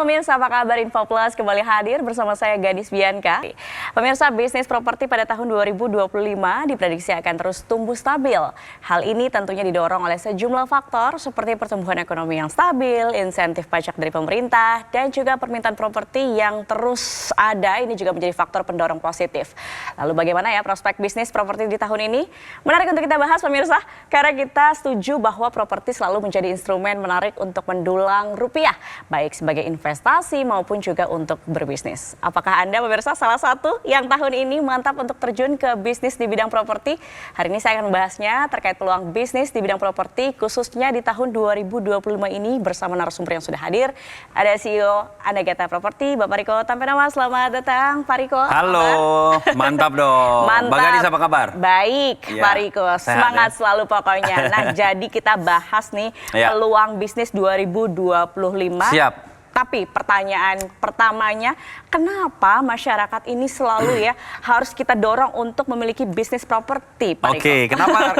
pemirsa, apa kabar? Info Plus kembali hadir bersama saya Gadis Bianca. Pemirsa, bisnis properti pada tahun 2025 diprediksi akan terus tumbuh stabil. Hal ini tentunya didorong oleh sejumlah faktor seperti pertumbuhan ekonomi yang stabil, insentif pajak dari pemerintah, dan juga permintaan properti yang terus ada. Ini juga menjadi faktor pendorong positif. Lalu bagaimana ya prospek bisnis properti di tahun ini? Menarik untuk kita bahas pemirsa, karena kita setuju bahwa properti selalu menjadi instrumen menarik untuk mendulang rupiah, baik sebagai investasi maupun juga untuk berbisnis. Apakah Anda pemirsa salah satu yang tahun ini mantap untuk terjun ke bisnis di bidang properti? Hari ini saya akan membahasnya terkait peluang bisnis di bidang properti khususnya di tahun 2025 ini bersama narasumber yang sudah hadir. Ada CEO Anagata Property, Bapak Riko Tampenama. Selamat datang Pak Riko. Halo, mantap dong. Mantap. Mbak Gadis apa kabar? Baik, ya, Pak Riko. Semangat ya? selalu pokoknya. Nah, jadi kita bahas nih peluang bisnis 2025. Siap. Tapi pertanyaan pertamanya, kenapa masyarakat ini selalu harus kita dorong untuk memiliki bisnis properti, Pak Riko? Oke,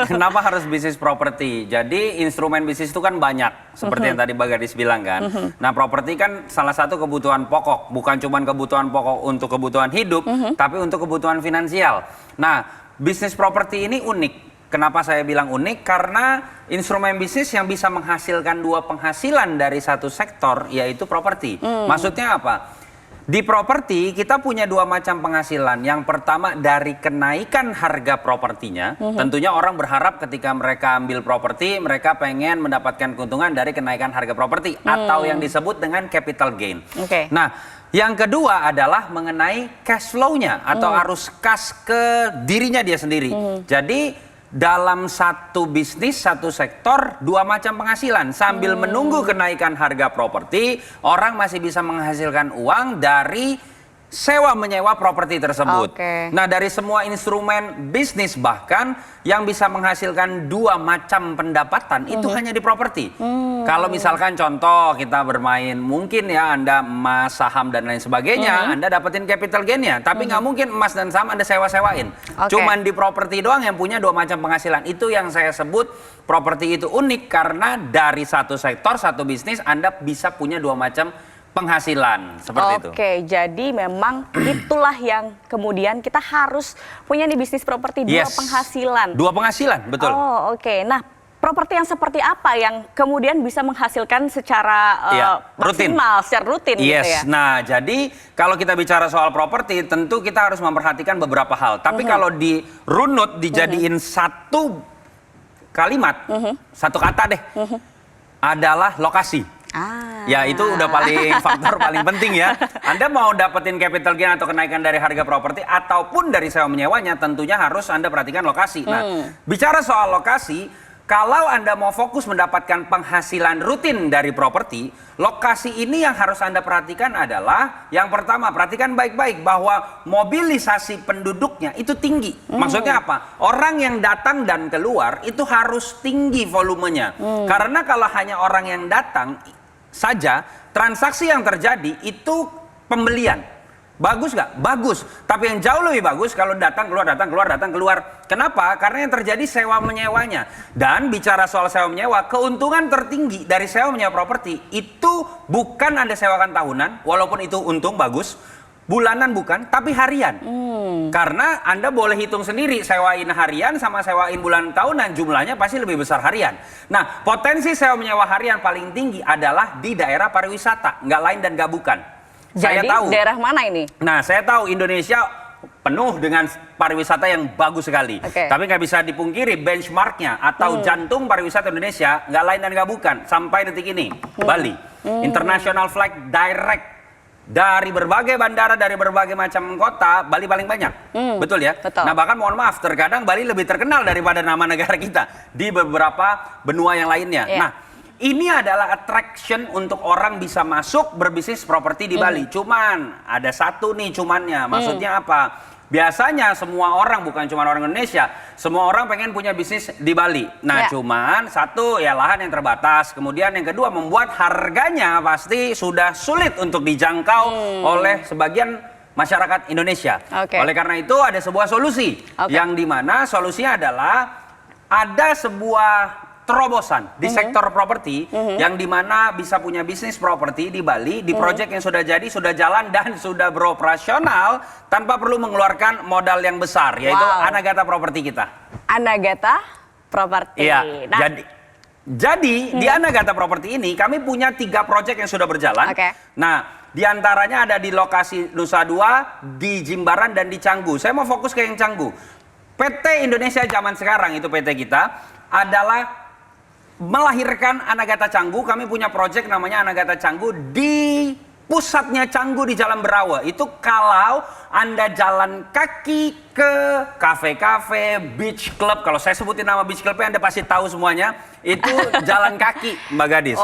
kenapa harus bisnis properti? Jadi instrumen bisnis itu kan banyak, seperti yang tadi Mbak Gadis bilang kan. Nah, properti kan salah satu kebutuhan pokok, bukan cuma kebutuhan pokok untuk kebutuhan hidup, tapi untuk kebutuhan finansial. Nah, bisnis properti ini unik. Kenapa saya bilang unik? Karena instrumen bisnis yang bisa menghasilkan dua penghasilan dari satu sektor, yaitu properti. Maksudnya apa? Di properti kita punya dua macam penghasilan. Yang pertama dari kenaikan harga propertinya. Tentunya orang berharap ketika mereka ambil properti, mereka pengen mendapatkan keuntungan dari kenaikan harga properti. Atau yang disebut dengan capital gain. Nah, yang kedua adalah mengenai cash flow-nya atau arus kas ke dirinya dia sendiri. Jadi dalam satu bisnis, satu sektor, dua macam penghasilan. Sambil menunggu kenaikan harga properti, orang masih bisa menghasilkan uang dari sewa menyewa properti tersebut. Nah, dari semua instrumen bisnis bahkan yang bisa menghasilkan dua macam pendapatan itu hanya di properti. Kalau misalkan contoh kita bermain, mungkin ya Anda emas, saham dan lain sebagainya, Anda dapetin capital gain-nya. Tapi nggak mungkin emas dan saham Anda sewa-sewain. Cuman di properti doang yang punya dua macam penghasilan. Itu yang saya sebut properti itu unik karena dari satu sektor, satu bisnis Anda bisa punya dua macam penghasilan seperti itu. Oke, jadi memang itulah yang kemudian kita harus punya di bisnis properti dua penghasilan. Dua penghasilan, betul. Oh, oke. Nah, properti yang seperti apa yang kemudian bisa menghasilkan secara maksimal, secara rutin gitu ya? Nah, jadi kalau kita bicara soal properti, tentu kita harus memperhatikan beberapa hal. Tapi kalau dirunut, dijadiin satu kalimat, satu kata deh, adalah lokasi. Ya itu udah faktor paling penting ya. Anda mau dapetin capital gain atau kenaikan dari harga properti ataupun dari sewa menyewanya, tentunya harus Anda perhatikan lokasi. Nah, bicara soal lokasi, kalau Anda mau fokus mendapatkan penghasilan rutin dari properti, lokasi ini yang harus Anda perhatikan adalah yang pertama, perhatikan baik-baik bahwa mobilisasi penduduknya itu tinggi. Maksudnya apa? Orang yang datang dan keluar itu harus tinggi volumenya. Karena kalau hanya orang yang datang saja, transaksi yang terjadi itu pembelian. Bagus nggak? Bagus. Tapi yang jauh lebih bagus kalau datang keluar, datang keluar, datang keluar. Kenapa? Karena yang terjadi sewa menyewanya. Dan bicara soal sewa menyewa, keuntungan tertinggi dari sewa menyewa properti itu bukan Anda sewakan tahunan, walaupun itu untung bagus. Bulanan bukan, tapi harian. Karena Anda boleh hitung sendiri, sewain harian sama sewain bulan tahunan, jumlahnya pasti lebih besar harian. Nah, potensi sewa menyewa harian paling tinggi adalah di daerah pariwisata, nggak lain dan nggak bukan. Jadi saya tahu daerah mana ini? Nah, saya tahu Indonesia penuh dengan pariwisata yang bagus sekali. Tapi nggak bisa dipungkiri benchmarknya atau jantung pariwisata Indonesia nggak lain dan nggak bukan sampai detik ini Bali. International flight direct dari berbagai bandara, dari berbagai macam kota, Bali paling banyak. Betul ya? Betul. Nah, bahkan mohon maaf, terkadang Bali lebih terkenal daripada nama negara kita di beberapa benua yang lainnya. Nah, ini adalah attraction untuk orang bisa masuk berbisnis properti di Bali. Cuman ada satu nih cumannya. Maksudnya apa? Biasanya semua orang, bukan cuma orang Indonesia, semua orang pengen punya bisnis di Bali. Nah, cuman satu ya lahan yang terbatas. Kemudian yang kedua membuat harganya pasti sudah sulit untuk dijangkau oleh sebagian masyarakat Indonesia. Oleh karena itu ada sebuah solusi yang dimana solusinya adalah ada sebuah terobosan di sektor properti yang dimana bisa punya bisnis properti di Bali, di proyek yang sudah jadi, sudah jalan dan sudah beroperasional tanpa perlu mengeluarkan modal yang besar, yaitu Anagata Properti kita. Anagata Properti. Iya. Nah, jadi di Anagata Properti ini kami punya 3 proyek yang sudah berjalan. Nah, di antaranya ada di lokasi Nusa Dua, di Jimbaran dan di Canggu. Saya mau fokus ke yang Canggu. PT Indonesia zaman sekarang itu PT kita adalah melahirkan Anagata Canggu. Kami punya proyek namanya Anagata Canggu di pusatnya Canggu di Jalan Berawa. Itu kalau Anda jalan kaki ke kafe-kafe, beach club. Kalau saya sebutin nama beach clubnya Anda pasti tahu semuanya. Itu jalan kaki, Mbak Gadis.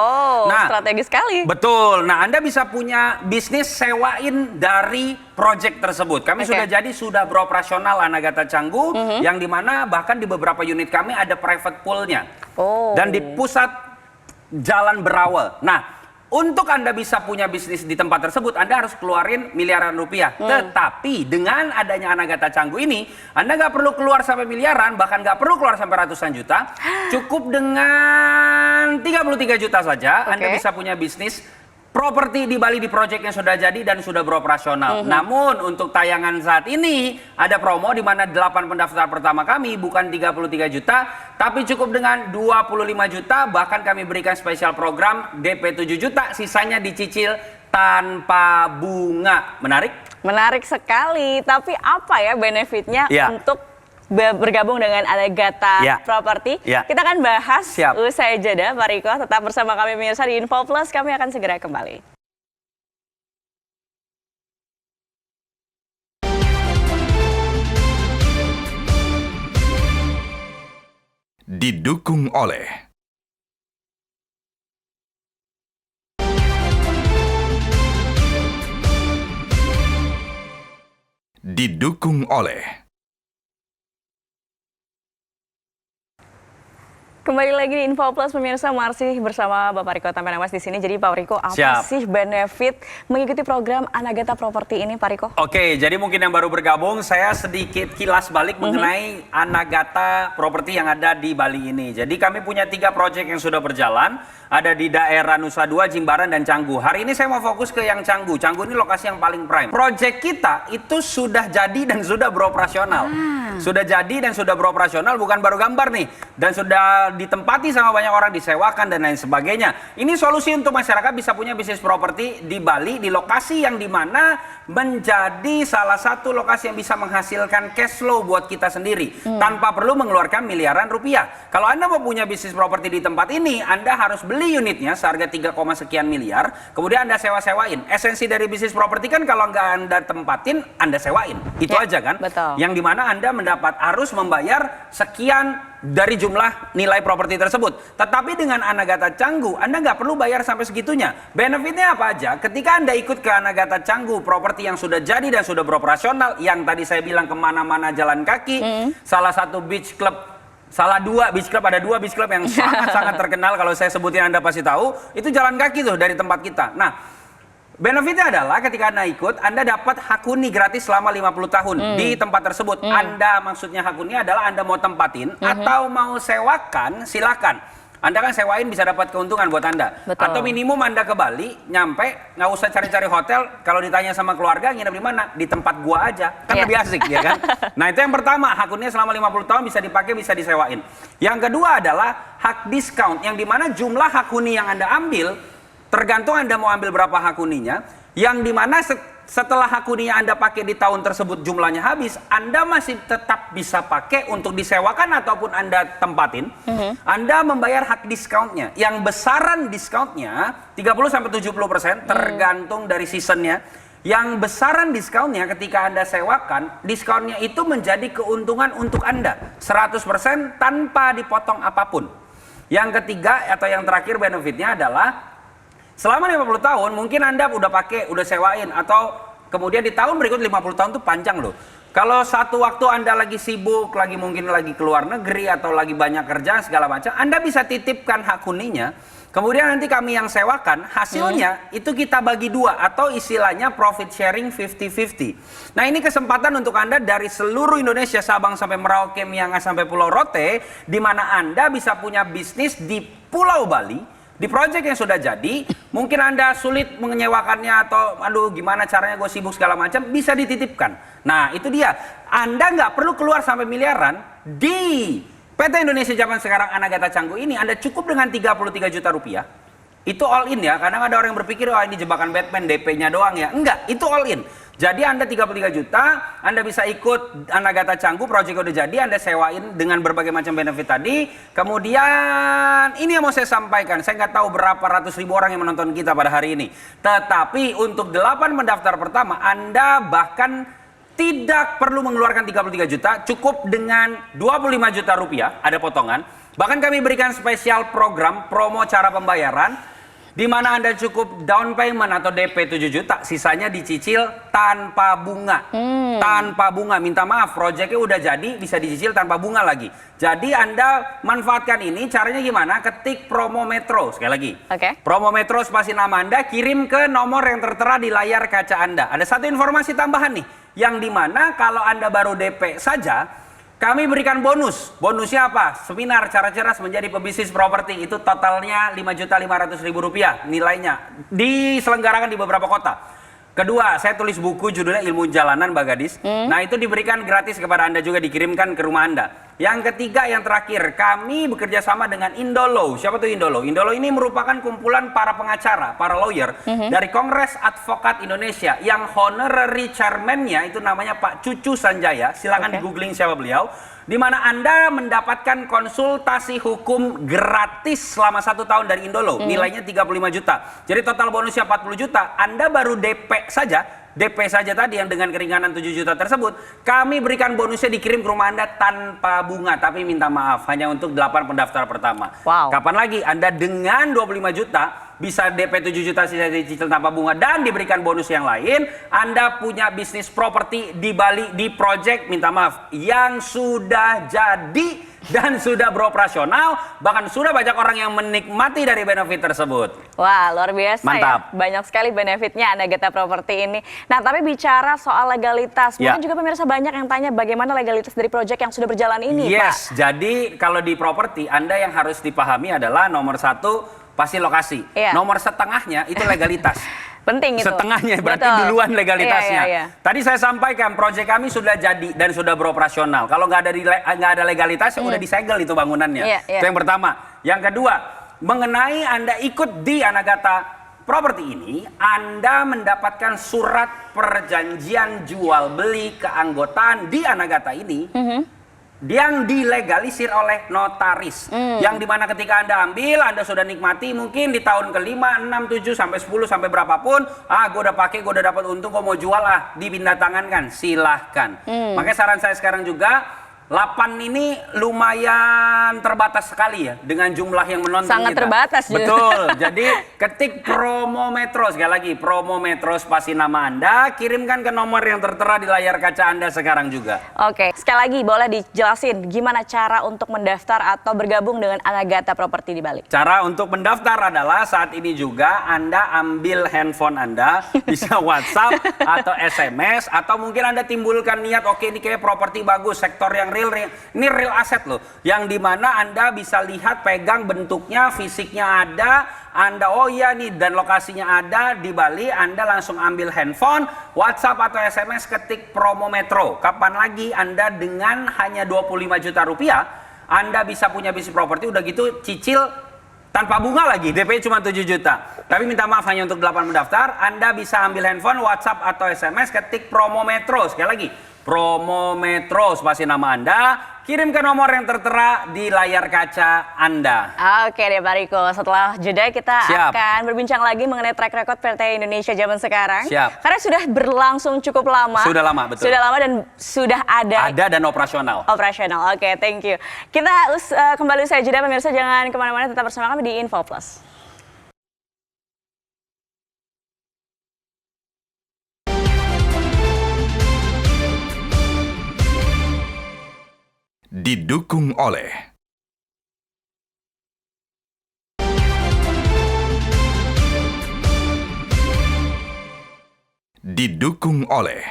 Nah, strategis sekali. Betul. Nah, Anda bisa punya bisnis sewain dari proyek tersebut. Kami sudah jadi, sudah beroperasional Anagata Canggu, yang dimana bahkan di beberapa unit kami ada private poolnya. Dan di pusat Jalan Berawal. Nah, untuk Anda bisa punya bisnis di tempat tersebut, Anda harus keluarin miliaran rupiah. Tetapi dengan adanya Anagata Canggu ini, Anda nggak perlu keluar sampai miliaran, bahkan nggak perlu keluar sampai ratusan juta. Cukup dengan 33 juta saja, Anda bisa punya bisnis properti di Bali di proyek yang sudah jadi dan sudah beroperasional. Namun untuk tayangan saat ini ada promo di mana 8 pendaftar pertama kami bukan 33 juta, tapi cukup dengan 25 juta, bahkan kami berikan spesial program DP 7 juta, sisanya dicicil tanpa bunga. Menarik? Menarik sekali. Tapi apa ya benefitnya untuk bergabung dengan Anagata Properti? Kita akan bahas usai jeda, Pak Riko. Tetap bersama kami pemirsa di Info Plus, kami akan segera kembali. Didukung oleh Kembali lagi di Info Plus pemirsa, masih bersama Bapak Riko Tampenamas di sini. Jadi Pak Riko, apa sih benefit mengikuti program Anagata Properti ini, Pak Riko? Oke, jadi mungkin yang baru bergabung, saya sedikit kilas balik mengenai Anagata Properti yang ada di Bali ini. Jadi kami punya 3 proyek yang sudah berjalan, ada di daerah Nusa Dua, Jimbaran, dan Canggu. Hari ini saya mau fokus ke yang Canggu. Canggu ini lokasi yang paling prime. Proyek kita itu sudah jadi dan sudah beroperasional. Sudah jadi dan sudah beroperasional, bukan baru gambar nih. Dan sudah ditempati sama banyak orang, disewakan dan lain sebagainya. Ini solusi untuk masyarakat bisa punya bisnis properti di Bali, di lokasi yang dimana menjadi salah satu lokasi yang bisa menghasilkan cash flow buat kita sendiri. Tanpa perlu mengeluarkan miliaran rupiah. Kalau Anda mau punya bisnis properti di tempat ini, Anda harus beli unitnya seharga 3, sekian miliar, kemudian Anda sewa-sewain. Esensi dari bisnis properti kan kalau nggak Anda tempatin, Anda sewain. Itu aja kan? Betul. Yang dimana Anda harus membayar sekian dari jumlah nilai properti tersebut. Tetapi dengan Anagata Canggu, Anda nggak perlu bayar sampai segitunya. Benefitnya apa aja? Ketika Anda ikut ke Anagata Canggu, properti yang sudah jadi dan sudah beroperasional, yang tadi saya bilang kemana-mana jalan kaki, salah satu beach club, ada 2 beach club yang sangat-sangat terkenal, kalau saya sebutin Anda pasti tahu, itu jalan kaki tuh dari tempat kita. Nah, benefitnya adalah ketika Anda ikut, Anda dapat hak huni gratis selama 50 tahun di tempat tersebut. Anda maksudnya hak huni adalah Anda mau tempatin atau mau sewakan, silakan. Anda kan sewain bisa dapat keuntungan buat Anda. Atau minimum Anda ke Bali, nyampe, nggak usah cari-cari hotel. Kalau ditanya sama keluarga, nginep di mana? Di tempat gua aja. Kan lebih asik, ya kan? Nah, itu yang pertama. Hak huninya selama 50 tahun bisa dipakai, bisa disewain. Yang kedua adalah hak discount, yang dimana jumlah hak huni yang Anda ambil, tergantung Anda mau ambil berapa hak huninya, yang dimana setelah hak huninya Anda pakai di tahun tersebut jumlahnya habis, Anda masih tetap bisa pakai untuk disewakan ataupun Anda tempatin. Anda membayar hak diskauntnya. Yang besaran diskauntnya 30-70% tergantung dari seasonnya. Yang besaran diskaunnya ketika Anda sewakan, diskonnya itu menjadi keuntungan untuk Anda 100% tanpa dipotong apapun. Yang ketiga atau yang terakhir benefitnya adalah selama 50 tahun mungkin Anda udah pakai, udah sewain, atau kemudian di tahun berikut 50 tahun itu panjang loh. Kalau satu waktu Anda lagi sibuk, mungkin lagi keluar negeri atau lagi banyak kerjaan segala macam, Anda bisa titipkan hak huninya Kemudian nanti kami yang sewakan, hasilnya itu kita bagi dua atau istilahnya profit sharing 50-50. Nah ini kesempatan untuk Anda dari seluruh Indonesia, Sabang sampai Merauke, Miangas sampai Pulau Rote, di mana Anda bisa punya bisnis di Pulau Bali, di proyek yang sudah jadi. Mungkin Anda sulit menyewakannya atau aduh gimana caranya, gue sibuk segala macam, bisa dititipkan. Nah itu dia, Anda nggak perlu keluar sampai miliaran. Di PT Indonesia Zaman Sekarang Anagata Canggu ini Anda cukup dengan 33 juta rupiah. Itu all in ya, kadang ada orang yang berpikir wah ini jebakan Batman, DP-nya doang ya. Enggak, itu all in. Jadi Anda 33 juta, Anda bisa ikut Anagata Canggu, proyek udah jadi, Anda sewain dengan berbagai macam benefit tadi. Kemudian ini yang mau saya sampaikan, saya nggak tahu berapa ratus ribu orang yang menonton kita pada hari ini. Tetapi untuk 8 pendaftar pertama, Anda bahkan tidak perlu mengeluarkan 33 juta, cukup dengan 25 juta rupiah, ada potongan. Bahkan kami berikan spesial program, promo cara pembayaran, di mana Anda cukup down payment atau DP 7 juta, sisanya dicicil tanpa bunga. Tanpa bunga, minta maaf, proyeknya udah jadi, bisa dicicil tanpa bunga lagi. Jadi Anda manfaatkan ini, caranya gimana? Ketik promo Metro, sekali lagi. Promo Metro spasi nama Anda, kirim ke nomor yang tertera di layar kaca Anda. Ada satu informasi tambahan nih, yang dimana kalau Anda baru DP saja, kami berikan bonus. Bonusnya apa? Seminar cara cerdas menjadi pebisnis properti. Itu totalnya Rp5.500.000 nilainya. Diselenggarakan di beberapa kota. Kedua, saya tulis buku judulnya Ilmu Jalanan, Mbak Gadis. Nah itu diberikan gratis kepada Anda juga, dikirimkan ke rumah Anda. Yang ketiga, yang terakhir, kami bekerja sama dengan Indolo. Siapa tuh Indolo? Indolo ini merupakan kumpulan para pengacara, para lawyer dari Kongres Advokat Indonesia. Yang honorary chairman-nya itu namanya Pak Cucu Sanjaya. Silakan di googling siapa beliau. Di mana Anda mendapatkan konsultasi hukum gratis selama 1 tahun dari Indolo. Nilainya 35 juta. Jadi total bonusnya 40 juta. Anda baru DP saja tadi yang dengan keringanan 7 juta tersebut, kami berikan bonusnya dikirim ke rumah Anda tanpa bunga. Tapi minta maaf, hanya untuk 8 pendaftar pertama. Kapan lagi Anda dengan 25 juta bisa DP 7 juta sisa dicicil tanpa bunga dan diberikan bonus yang lain, Anda punya bisnis properti di Bali, di project, minta maaf, yang sudah jadi dan sudah beroperasional, bahkan sudah banyak orang yang menikmati dari benefit tersebut. Wah, luar biasa. Mantap. Ya. Banyak sekali benefitnya Anagata Property ini. Nah, tapi bicara soal legalitas, mungkin juga pemirsa banyak yang tanya bagaimana legalitas dari proyek yang sudah berjalan ini, Pak. Jadi kalau di properti, Anda yang harus dipahami adalah nomor 1, pasti lokasi. Nomor setengahnya itu legalitas. Penting itu. Setengahnya berarti duluan legalitasnya. Tadi saya sampaikan proyek kami sudah jadi dan sudah beroperasional. Kalau nggak ada legalitas, udah disegel itu bangunannya. Itu yang pertama. Yang kedua, mengenai Anda ikut di Anagata Properti ini, Anda mendapatkan surat perjanjian jual beli keanggotaan di Anagata ini. Yang dilegalisir oleh notaris. Yang dimana ketika Anda ambil, Anda sudah nikmati mungkin di tahun ke-5, 6, 7, sampai 10, sampai berapapun, gue udah pakai, gue udah dapat untung, gue mau jual dipindah tangan kan, silahkan. Makanya saran saya sekarang juga, 8 ini lumayan terbatas sekali ya dengan jumlah yang menonton. Sangat kita. Terbatas. Betul. Jadi ketik promo Metro, sekali lagi promo Metro spasi nama Anda, kirimkan ke nomor yang tertera di layar kaca Anda sekarang juga. Oke, sekali lagi boleh dijelasin gimana cara untuk mendaftar atau bergabung dengan Anagata Property di Bali? Cara untuk mendaftar adalah saat ini juga Anda ambil handphone Anda, bisa WhatsApp atau SMS, atau mungkin Anda timbulkan niat, oke ini kayak properti bagus, sektor yang real, ini real aset loh, yang dimana Anda bisa lihat, pegang bentuknya, fisiknya ada, Anda oh iya nih, dan lokasinya ada di Bali. Anda langsung ambil handphone, WhatsApp atau SMS, ketik promo Metro. Kapan lagi Anda dengan hanya 25 juta rupiah Anda bisa punya bisnis properti, udah gitu cicil tanpa bunga lagi, DP cuma 7 juta. Tapi minta maaf, hanya untuk 8 mendaftar. Anda bisa ambil handphone, WhatsApp atau SMS, ketik promo Metro. Sekali lagi, promo Metro spasi nama Anda, kirim ke nomor yang tertera di layar kaca Anda. Oke deh Pak Riko, setelah jeda kita akan berbincang lagi mengenai track record PT Indonesia Zaman Sekarang. Karena sudah berlangsung cukup lama. Sudah lama, betul. Sudah lama dan sudah ada. Ada dan operasional. Operasional, oke, thank you. Kita kembali usai jeda, pemirsa jangan kemana-mana, tetap bersama kami di Info Plus. Didukung oleh didukung oleh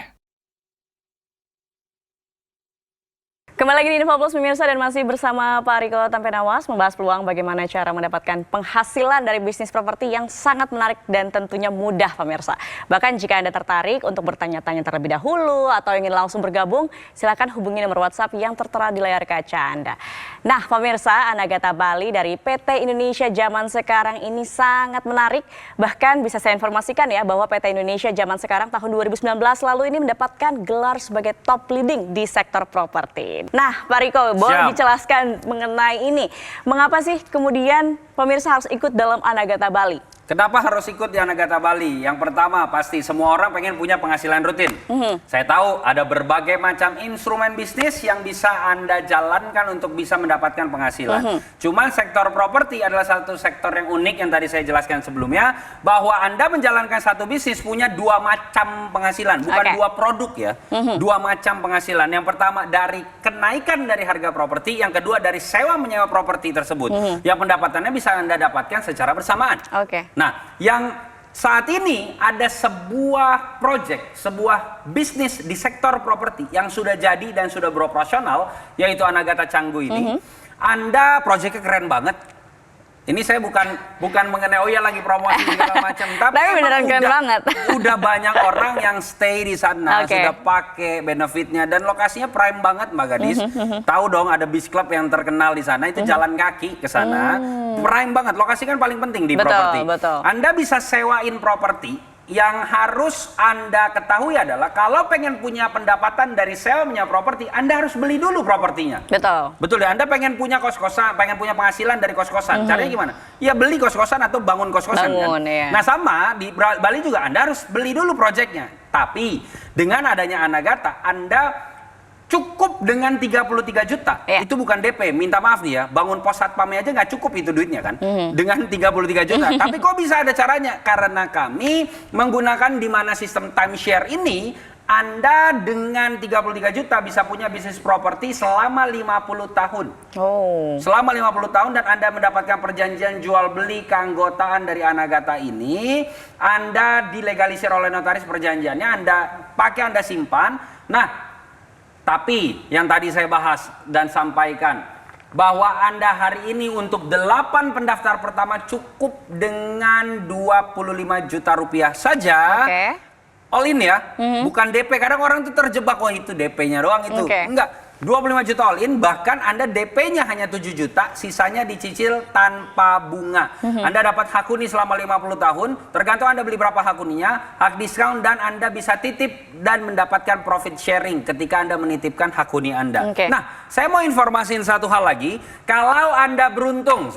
Kembali lagi di Info Plus pemirsa dan masih bersama Pak Riko Tampenawas membahas peluang bagaimana cara mendapatkan penghasilan dari bisnis properti yang sangat menarik dan tentunya mudah pemirsa. Bahkan jika Anda tertarik untuk bertanya-tanya terlebih dahulu atau ingin langsung bergabung, silakan hubungi nomor WhatsApp yang tertera di layar kaca Anda. Nah pemirsa, Anagata Bali dari PT Indonesia Zaman Sekarang ini sangat menarik. Bahkan bisa saya informasikan ya bahwa PT Indonesia Zaman Sekarang tahun 2019 lalu ini mendapatkan gelar sebagai top leading di sektor properti. Nah, Pak Riko, boleh dijelaskan mengenai ini. Mengapa sih kemudian pemirsa harus ikut dalam Anagata Bali? Kenapa harus ikut di Anagata Bali? Yang pertama pasti semua orang pengen punya penghasilan rutin. Saya tahu ada berbagai macam instrumen bisnis yang bisa Anda jalankan untuk bisa mendapatkan penghasilan. Cuman sektor properti adalah satu sektor yang unik yang tadi saya jelaskan sebelumnya. Bahwa Anda menjalankan satu bisnis punya dua macam penghasilan. Bukan dua produk ya. Dua macam penghasilan. Yang pertama dari kenaikan dari harga properti. Yang kedua dari sewa menyewa properti tersebut. Yang pendapatannya bisa Anda dapatkan secara bersamaan. Nah, yang saat ini ada sebuah proyek, sebuah bisnis di sektor properti yang sudah jadi dan sudah beroperasional, yaitu Anagata Canggu ini. Anda proyeknya keren banget. Ini saya bukan mengenai oh ya lagi promosi segala macam, tapi beneran keren banget. Udah banyak orang yang stay di sana, sudah pakai benefitnya dan lokasinya prime banget Mbak Gadis. Tahu dong ada beach club yang terkenal di sana, itu jalan kaki ke sana. Prime banget, lokasi kan paling penting di properti. Anda bisa sewain properti. Yang harus Anda ketahui adalah kalau pengen punya pendapatan dari sewa menyewa properti, Anda harus beli dulu propertinya. Betul ya, Anda pengen punya kos-kosan, pengen punya penghasilan dari kos-kosan. Caranya gimana? Ya beli kos-kosan atau bangun kos-kosan kan. Nah sama di Bali juga Anda harus beli dulu proyeknya. Tapi dengan adanya Anagata, Anda cukup dengan 33 juta, itu bukan DP, minta maaf nih ya, bangun pos satpamnya aja nggak cukup itu duitnya kan, dengan 33 juta. Tapi kok bisa ada caranya? Karena kami menggunakan di mana sistem timeshare ini, Anda dengan 33 juta bisa punya bisnis properti selama 50 tahun. Selama 50 tahun dan Anda mendapatkan perjanjian jual beli keanggotaan dari Anagata ini, Anda dilegalisir oleh notaris perjanjiannya, Anda pakai, Anda simpan. Nah, tapi yang tadi saya bahas dan sampaikan bahwa Anda hari ini untuk 8 pendaftar pertama cukup dengan 25 juta rupiah saja. All in ya, bukan DP. Kadang orang tuh terjebak, wah itu DP-nya doang itu. Enggak. 25 juta all in, bahkan Anda DP-nya hanya 7 juta, sisanya dicicil tanpa bunga. Anda dapat hak huni selama 50 tahun, tergantung Anda beli berapa hak huninya, hak diskon, dan Anda bisa titip dan mendapatkan profit sharing ketika Anda menitipkan hak huni Anda. Nah, saya mau informasiin satu hal lagi, kalau Anda beruntung,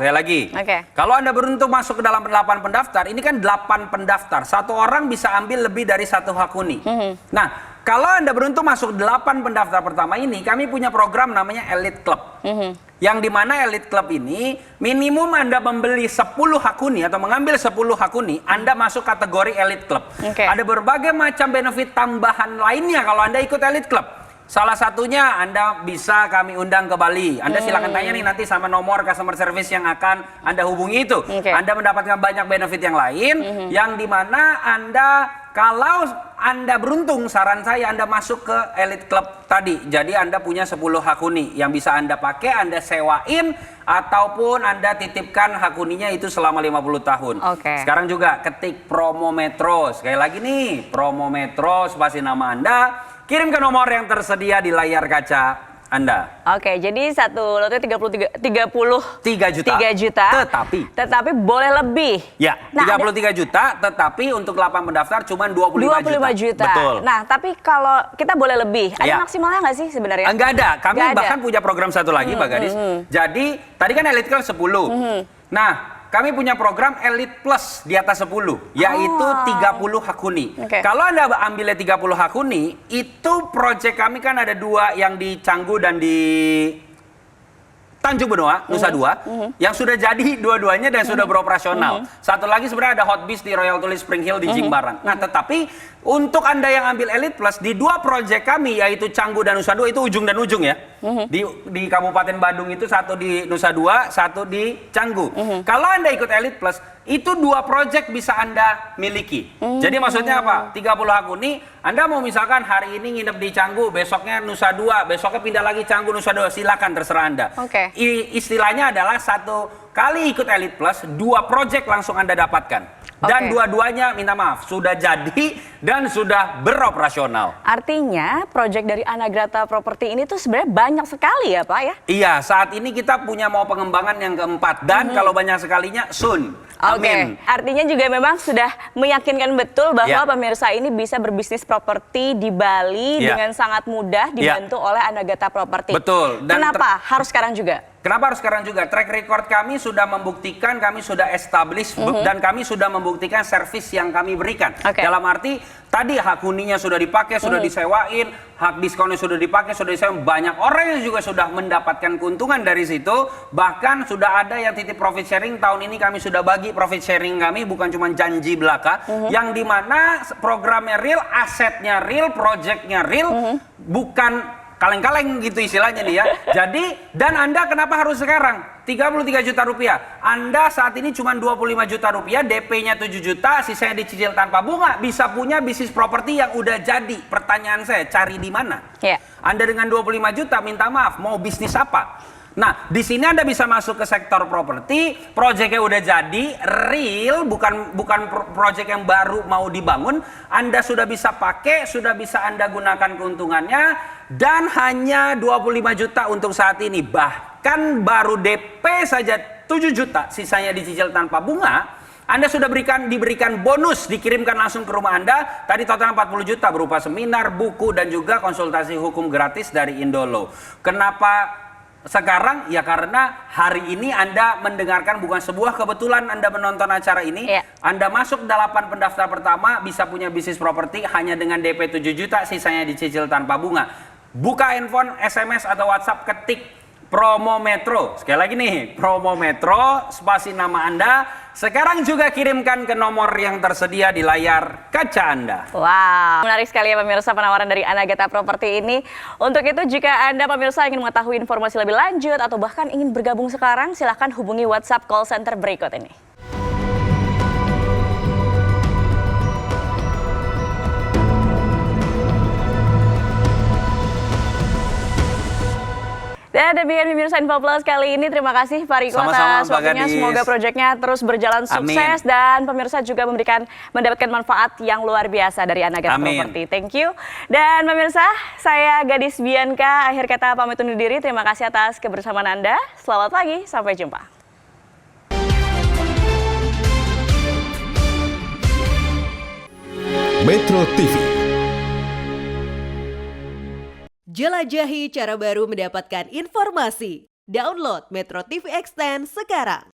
kalau Anda beruntung masuk ke dalam 8 pendaftar, ini kan 8 pendaftar, satu orang bisa ambil lebih dari satu hak huni. Nah, kalau Anda beruntung masuk 8 pendaftar pertama ini, kami punya program namanya Elite Club. Yang dimana Elite Club ini, minimum Anda membeli 10 hak huni atau mengambil 10 hak huni, Anda masuk kategori Elite Club. Ada berbagai macam benefit tambahan lainnya kalau Anda ikut Elite Club. Salah satunya Anda bisa kami undang ke Bali. Anda silakan tanya nih nanti sama nomor customer service yang akan Anda hubungi itu. Anda mendapatkan banyak benefit yang lain, yang dimana Anda kalau Anda beruntung, saran saya Anda masuk ke Elite Club tadi. Jadi Anda punya 10 hak huni yang bisa Anda pakai, Anda sewain, ataupun Anda titipkan hak huninya itu selama 50 tahun. Sekarang juga ketik promo Metro. Sekali lagi nih, promo Metro, spasi nama Anda, kirim ke nomor yang tersedia di layar kaca Anda. Jadi satu lotnya 33 juta. Tetapi boleh lebih. Ya, 33 juta, tetapi untuk 8 pendaftar cuma 25 juta. Betul. Nah, tapi kalau kita boleh lebih, ada maksimalnya nggak sih sebenarnya? Enggak ada. Kami bahkan punya program satu lagi, Mbak Gadis. Jadi, tadi kan Elite Club 10. Nah, kami punya program Elite Plus di atas 10, yaitu 30 hak huni. Kalau Anda ambilnya 30 hak huni, itu proyek kami kan ada 2 yang di Canggu dan di Tanjung Benoa, Nusa Dua, yang sudah jadi dua-duanya dan sudah beroperasional. Satu lagi sebenarnya ada Hot Beach di Royal Tulip Spring Hill di Jimbaran. Nah, tetapi untuk Anda yang ambil Elite Plus di 2 proyek kami, yaitu Canggu dan Nusa Dua, itu ujung dan ujung ya. Di Kabupaten Bandung itu satu di Nusa Dua, satu di Canggu. Kalau Anda ikut Elite Plus, itu 2 proyek bisa Anda miliki. Jadi maksudnya apa? 30 akun nih, Anda mau misalkan hari ini nginep di Canggu, besoknya Nusa Dua, besoknya pindah lagi Canggu, Nusa Dua, silakan terserah Anda. Oke. Istilahnya adalah 1 kali ikut Elite Plus, 2 proyek langsung Anda dapatkan. Dan Oke. dua-duanya minta maaf, sudah jadi dan sudah beroperasional. Artinya proyek dari Anagrata Property ini tuh sebenarnya banyak sekali ya Pak ya? Iya, saat ini kita punya mau pengembangan yang keempat. Dan kalau banyak sekalinya, soon. Amin. Artinya juga memang sudah meyakinkan betul bahwa Ya. pemirsa ini bisa berbisnis properti di Bali Ya. dengan sangat mudah dibantu oleh Anagrata Property. Betul. Dan Kenapa harus sekarang juga? Kenapa harus sekarang juga? Track record kami sudah membuktikan, kami sudah establish, dan kami sudah membuktikan servis yang kami berikan. Oke. Dalam arti, tadi hak huninya sudah dipakai, sudah disewain, hak diskonnya sudah dipakai, sudah disewain. Banyak orang yang juga sudah mendapatkan keuntungan dari situ. Bahkan sudah ada yang titip profit sharing. Tahun ini kami sudah bagi profit sharing kami, bukan cuma janji belaka. Yang dimana programnya real, asetnya real, projectnya real, bukan kaleng-kaleng gitu istilahnya nih ya. Jadi, dan Anda kenapa harus sekarang? 33 juta rupiah. Anda saat ini cuma 25 juta rupiah, DP-nya 7 juta, sisanya dicicil tanpa bunga. Bisa punya bisnis properti yang udah jadi. Pertanyaan saya, cari di mana? Ya. Anda dengan 25 juta, minta maaf, mau bisnis apa? Nah, di sini Anda bisa masuk ke sektor properti, proyeknya udah jadi, real, bukan proyek yang baru mau dibangun. Anda sudah bisa pakai, sudah bisa Anda gunakan keuntungannya, dan hanya 25 juta untuk saat ini. Bahkan baru DP saja 7 juta, sisanya dicicil tanpa bunga. Anda sudah diberikan bonus, dikirimkan langsung ke rumah Anda. Tadi total 40 juta berupa seminar, buku, dan juga konsultasi hukum gratis dari Indolo. Kenapa sekarang? Ya karena hari ini Anda mendengarkan, bukan sebuah kebetulan Anda menonton acara ini. Iya. Anda masuk 8 pendaftar pertama bisa punya bisnis properti hanya dengan DP 7 juta, sisanya dicicil tanpa bunga. Buka handphone, SMS atau WhatsApp, ketik Promo Metro. Sekali lagi nih, Promo Metro, spasi nama Anda. Sekarang juga kirimkan ke nomor yang tersedia di layar kaca Anda. Wow, menarik sekali ya pemirsa penawaran dari Anagrata Property ini. Untuk itu jika Anda pemirsa ingin mengetahui informasi lebih lanjut atau bahkan ingin bergabung sekarang, silahkan hubungi WhatsApp call center berikut ini. Dan demikian pemirsa Info Plus kali ini. Terima kasih Pak Riko Sama-sama, atas Mbak waktunya. Gadis. Semoga proyeknya terus berjalan sukses. Amin. Dan pemirsa juga mendapatkan manfaat yang luar biasa dari Anagrata Amin. Property. Thank you. Dan pemirsa, saya Gadis Bianca. Akhir kata pamit undur diri. Terima kasih atas kebersamaan Anda. Selamat pagi, sampai jumpa. Metro TV. Jelajahi cara baru mendapatkan informasi. Download Metro TV Extend sekarang.